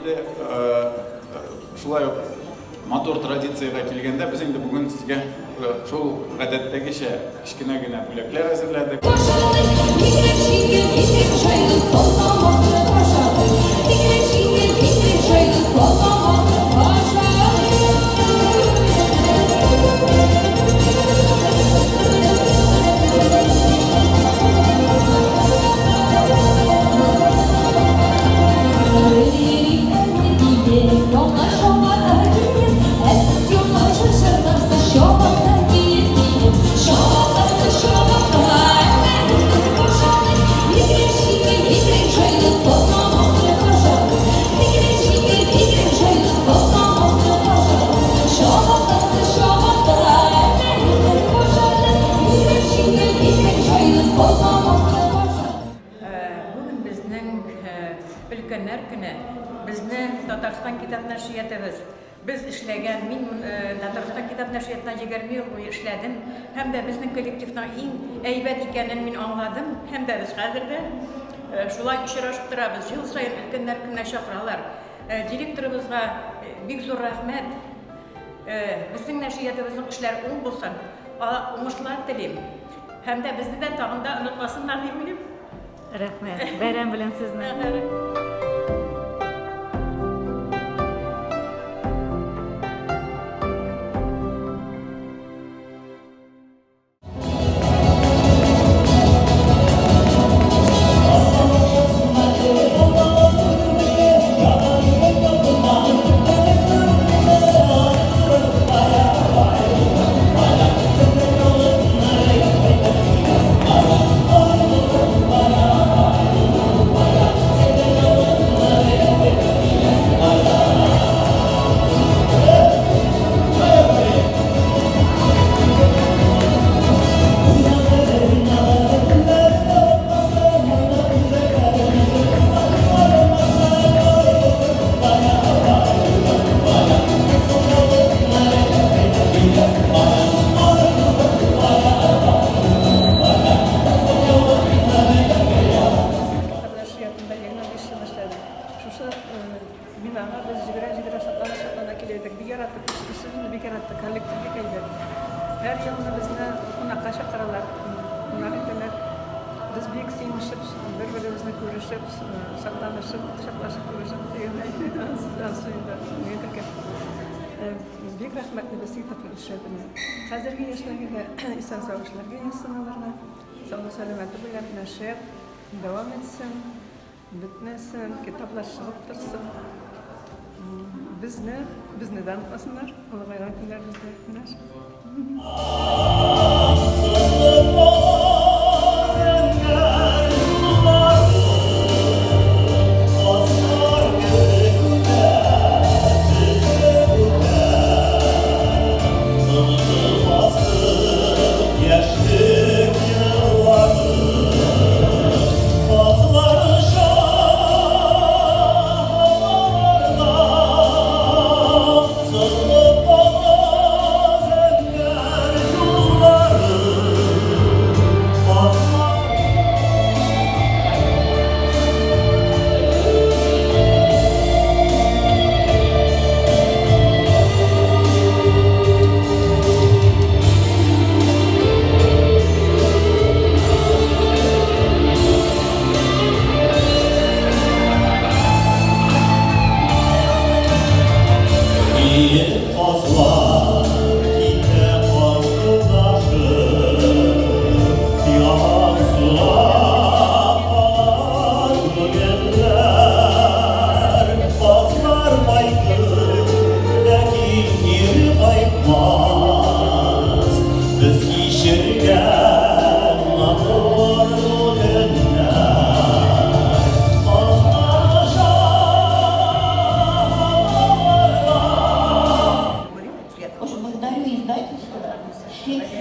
енді шулай мотор традицияға келгенде біз енді бүгін сізге шул ғадаттагыша кішкене генә бүләкләр әзерләдек. Өлкәннәр көне безне Татарстан китап нәшриятыбыз без эшләгән, мин Татарстан китап нәшриятына 20 ел буе эшләдем һәм дә безнең коллективның иң әйбәт икәнен мин аңладым һәм дә без хәзердә шулай очрашып торабыз. Ел саен өлкәннәр көненә чакыралар. Директорыбызга бик зур рәхмәт. Безнең нәшриятыбызның эшләре уң булсын, уңышлар телим. Һәм дә безне дә тагын да онытмасыннар дип уйлыйм. Рәхмәт. Бәйрәм белән сезне. Her yılını bizne konakka çağırırlar. Biz büyük sevmişip, birbirimizni görüşüp, şartlanışıp, şartlaşıp görüşüp deganlar sizden suyunda yedirken. Büyük rahmetli bir sıytapı işledim. Hazırki yaşlarga insan savaşlarga insanlarına sağlık salameti bilen neşer devam etsin, bitmesin, kitaplar çıkıp dursun. Bizni tanıtmasınlar, Allah'a yarattılar bizler.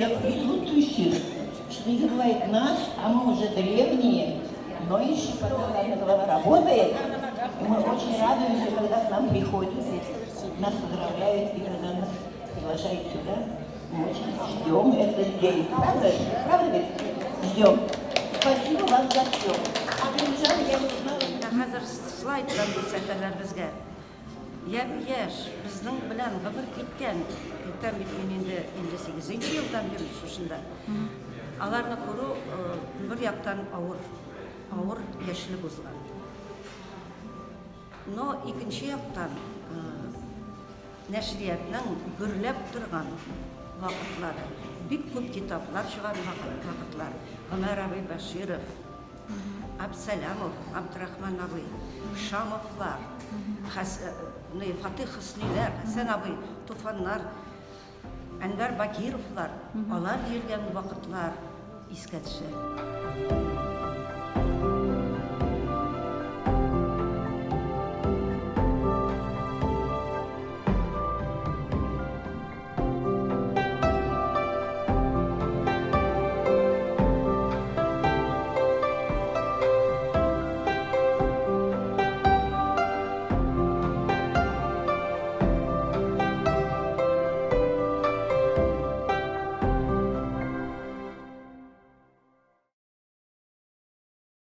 всех присутствующих, что издавает нас, а мы уже древние, но еще постоянно голова работает. И мы очень радуемся, когда к нам приходят, нас поздравляют и когда нас приглашают сюда. Мы очень ждем этот день. Правда? Правда ведь? Ждем. Спасибо вам за все. А приезжали, я не знала. Хәзер слайд там булса безгә. Яш, біздің білән ғыбыр кеткен, кеткен мен енді 58-ші елдан бері шушында. Аларны көру бір яқтан ауыр яшілік ұзған. Но екінші яқтан нәшриятның гүрләп тұрған вақытлары, бик көп китаплар шығар вақытлар. Ғұмар Абай Баширов, Абсалямов, Абдрахман Абай, Шамовлар, Фатих Хыслилер, Хасан Абай, Туфаннар, Әнвәр Бакировлар, алар жүрген вақытлар искә төшә.